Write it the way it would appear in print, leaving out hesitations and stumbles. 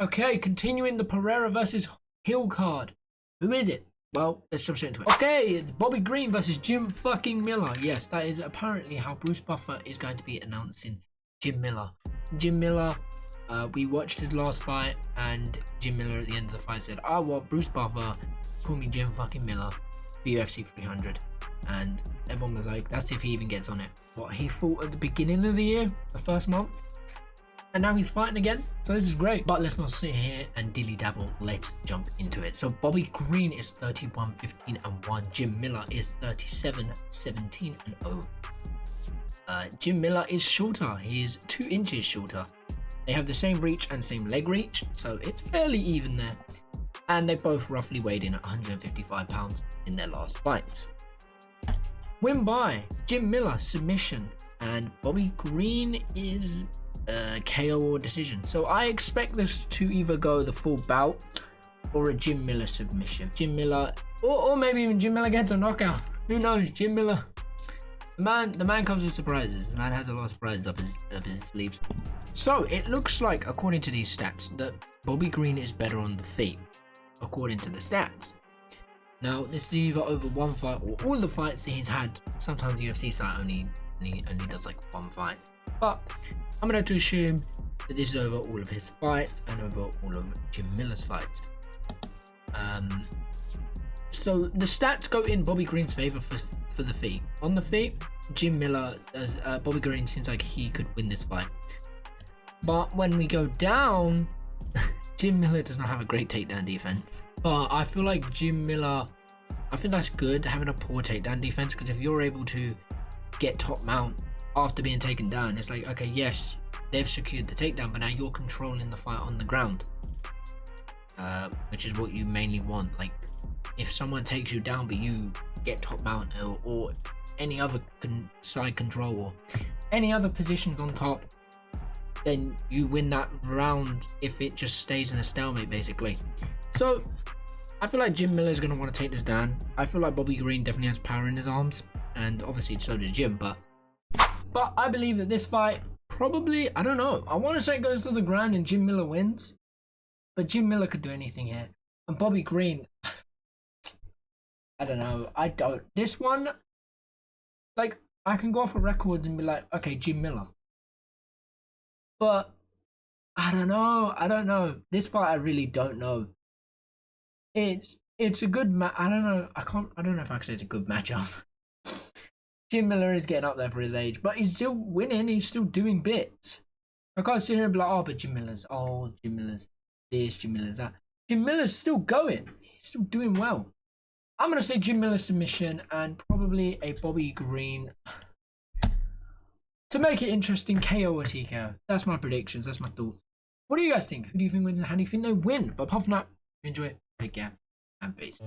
Okay, continuing the Pereira versus Hill card. Who is it? Well, let's jump straight into it. Okay, it's Bobby Green versus Jim fucking Miller. Yes, that is apparently how Bruce Buffer is going to be announcing Jim Miller. Jim Miller, we watched his last fight, and Jim Miller at the end of the fight said, I want Bruce Buffer, call me Jim fucking Miller for UFC 300. And everyone was like, that's if he even gets on it. What he fought at the beginning of the year, the first month. And now he's fighting again, so this is great. But let's not sit here and dilly dabble. Let's jump into it. So Bobby Green is 31-15-1. Jim Miller is 37-17-0. Jim Miller is shorter. He is 2 inches shorter. They have the same reach and same leg reach, so it's fairly even there. And they both roughly weighed in at 155 pounds in their last fights. Win by Jim Miller submission, and Bobby Green is KO or decision. So I expect this to either go the full bout or a Jim Miller submission. Jim Miller, or maybe even Jim Miller gets a knockout. Who knows? Jim Miller, the man comes with surprises. The man has a lot of surprises up his sleeves. So it looks like, according to these stats, that Bobby Green is better on the feet, according to the stats. Now this is either over one fight or all the fights that he's had. Sometimes the UFC site only does like one fight. But I'm going to assume that this is over all of his fights and over all of Jim Miller's fights. So the stats go in Bobby Green's favor for the feet. On the feet, Jim Miller, Bobby Green seems like he could win this fight. But when we go down, Jim Miller does not have a great takedown defense. But I feel like Jim Miller, I think that's good, having a poor takedown defense, because if you're able to get top mount after being taken down, it's like, okay, yes, they've secured the takedown, but now you're controlling the fight on the ground, which is what you mainly want. Like, if someone takes you down but you get top mount or any other side control or any other positions on top, then you win that round if it just stays in a stalemate, basically. So I feel like Jim Miller is going to want to take this down. I feel like Bobby Green definitely has power in his arms, and obviously so does Jim, but I believe that this fight probably, I don't know, I want to say it goes to the ground and Jim Miller wins, but Jim Miller could do anything here. And Bobby Green, I don't know, this one, like, I can go off a record and be like, okay, Jim Miller. But I don't know. This fight, I really don't know. It's a good I don't know if I can say it's a good matchup. Jim Miller is getting up there for his age, but he's still winning. He's still doing bits. I can't sit here and be like, oh, but Jim Miller's old, Jim Miller's this, Jim Miller's that. Jim Miller's still going. He's still doing well. I'm going to say Jim Miller submission and probably a Bobby Green, to make it interesting, KO or TKO. That's my predictions. That's my thoughts. What do you guys think? Who do you think wins and how do you think they win? But apart from that, enjoy it. Take care and peace.